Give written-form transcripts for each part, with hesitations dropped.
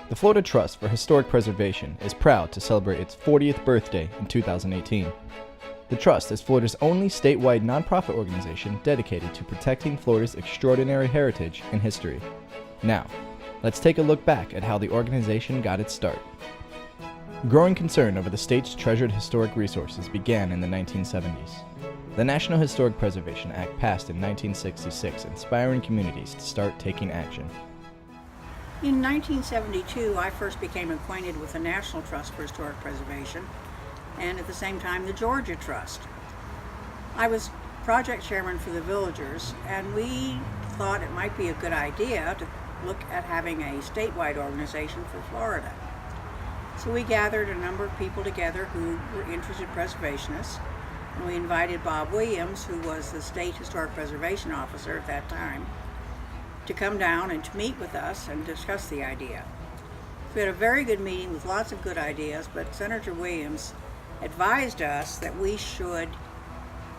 The Florida Trust for Historic Preservation is proud to celebrate its 40th birthday in 2018. The Trust is Florida's only statewide nonprofit organization dedicated to protecting Florida's extraordinary heritage and history. Now, let's take a look back at how the organization got its start. Growing concern over the state's treasured historic resources began in the 1970s. The National Historic Preservation Act passed in 1966, inspiring communities to start taking action. In 1972, I first became acquainted with the National Trust for Historic Preservation and at the same time the Georgia Trust. I was project chairman for the Villagers, and we thought it might be a good idea to look at having a statewide organization for Florida. So we gathered a number of people together who were interested preservationists, and we invited Bob Williams, who was the State Historic Preservation Officer at that time, to come down and to meet with us and discuss the idea. We had a very good meeting with lots of good ideas, but Senator Williams advised us that we should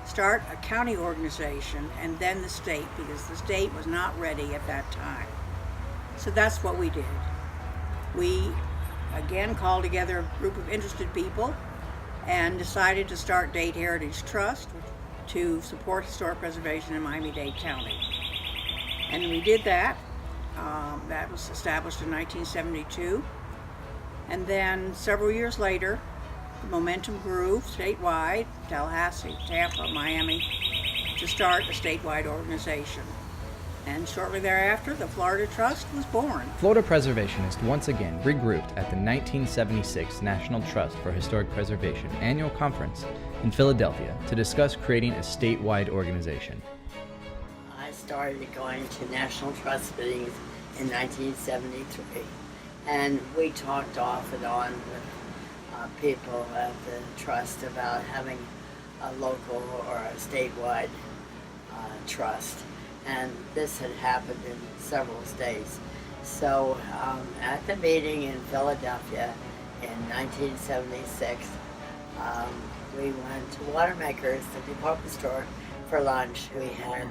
start a county organization and then the state, because the state was not ready at that time. So that's what we did. We again called together a group of interested people and decided to start Dade Heritage Trust to support historic preservation in Miami-Dade County. And we did that. That was established in 1972. And then several years later, the momentum grew statewide, Tallahassee, Tampa, Miami, to start a statewide organization. And shortly thereafter, the Florida Trust was born. Florida preservationists once again regrouped at the 1976 National Trust for Historic Preservation Annual Conference in Philadelphia to discuss creating a statewide organization. I started going to National Trust meetings in 1973, and we talked off and on with people at the Trust about having a local or a statewide trust, and this had happened in several states. So at the meeting in Philadelphia in 1976, we went to Watermakers, the department store, for lunch. We had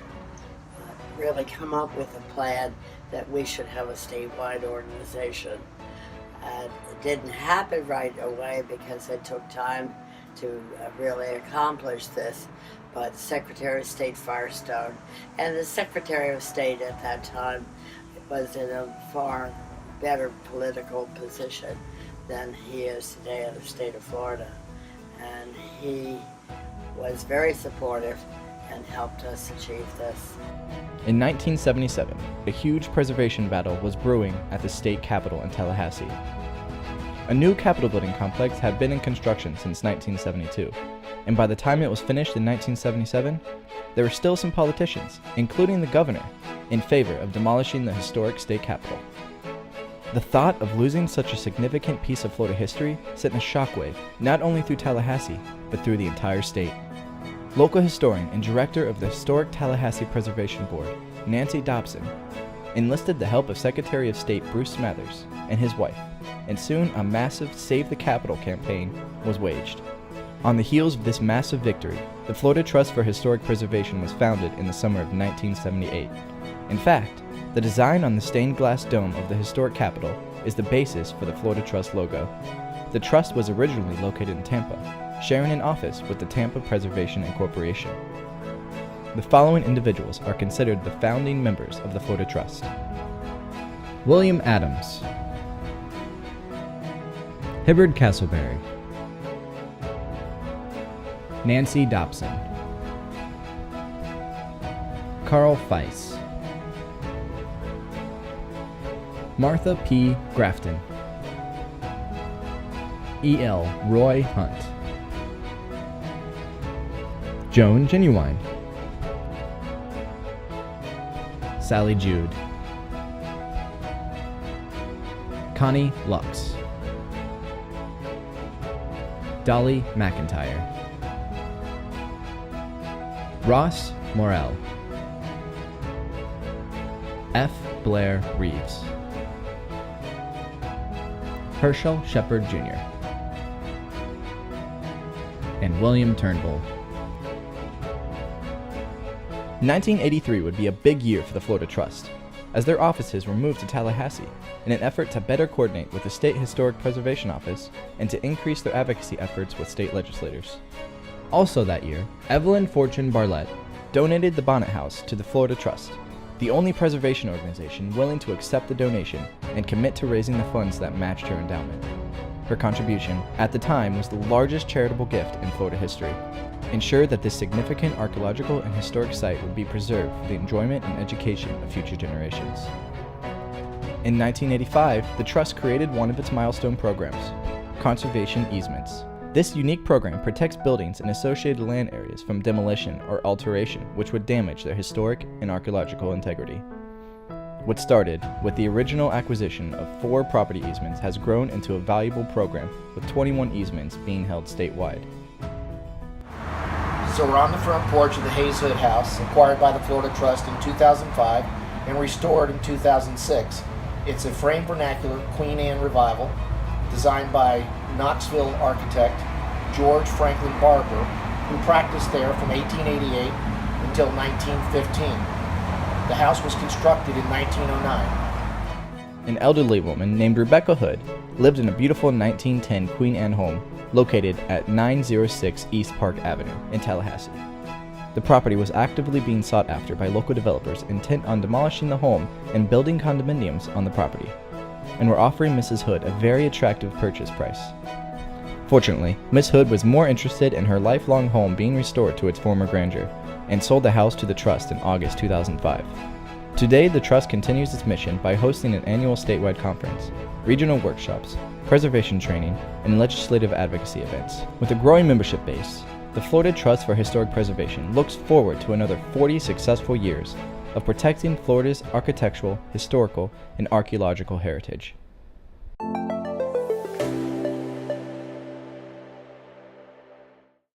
really come up with a plan that we should have a statewide organization. It didn't happen right away because it took time to really accomplish this, but Secretary of State Firestone and the Secretary of State at that time was in a far better political position than he is today in the state of Florida. And he was very supportive and helped us achieve this. In 1977, a huge preservation battle was brewing at the state capitol in Tallahassee. A new Capitol building complex had been in construction since 1972, and by the time it was finished in 1977, there were still some politicians, including the governor, in favor of demolishing the historic state capitol. The thought of losing such a significant piece of Florida history sent a shockwave not only through Tallahassee, but through the entire state. Local historian and director of the Historic Tallahassee Preservation Board, Nancy Dobson, enlisted the help of Secretary of State Bruce Smathers and his wife, and soon a massive Save the Capitol campaign was waged. On the heels of this massive victory, the Florida Trust for Historic Preservation was founded in the summer of 1978. In fact, the design on the stained glass dome of the historic Capitol is the basis for the Florida Trust logo. The Trust was originally located in Tampa, sharing an office with the Tampa Preservation Incorporation. The following individuals are considered the founding members of the Florida Trust. William Adams, Hibbard Castleberry, Nancy Dobson, Carl Feiss, Martha P. Grafton, E.L. Roy Hunt, Joan Genuine, Sally Jude, Connie Lux, Dolly McIntyre, Ross Morrell, F. Blair Reeves, Herschel Shepard Jr., and William Turnbull. 1983 would be a big year for the Florida Trust. as their offices were moved to Tallahassee in an effort to better coordinate with the State Historic Preservation Office and to increase their advocacy efforts with state legislators. Also that year, Evelyn Fortune Barlett donated the Bonnet House to the Florida Trust, the only preservation organization willing to accept the donation and commit to raising the funds that matched her endowment. Her contribution, at the time, was the largest charitable gift in Florida history, ensured that this significant archaeological and historic site would be preserved for the enjoyment and education of future generations. In 1985, the Trust created one of its milestone programs, conservation easements. This unique program protects buildings and associated land areas from demolition or alteration which would damage their historic and archaeological integrity. What started with the original acquisition of 4 property easements has grown into a valuable program with 21 easements being held statewide. So we're on the front porch of the Hayes Hood House, acquired by the Florida Trust in 2005 and restored in 2006. It's a frame vernacular Queen Anne revival designed by Knoxville architect George Franklin Barber, who practiced there from 1888 until 1915. The house was constructed in 1909. An elderly woman named Rebecca Hood lived in a beautiful 1910 Queen Anne home located at 906 East Park Avenue in Tallahassee. The property was actively being sought after by local developers intent on demolishing the home and building condominiums on the property, and were offering Mrs. Hood a very attractive purchase price. Fortunately, Miss Hood was more interested in her lifelong home being restored to its former grandeur, and sold the house to the Trust in August 2005. Today, the Trust continues its mission by hosting an annual statewide conference, regional workshops, preservation training, and legislative advocacy events. With a growing membership base, the Florida Trust for Historic Preservation looks forward to another 40 successful years of protecting Florida's architectural, historical, and archaeological heritage.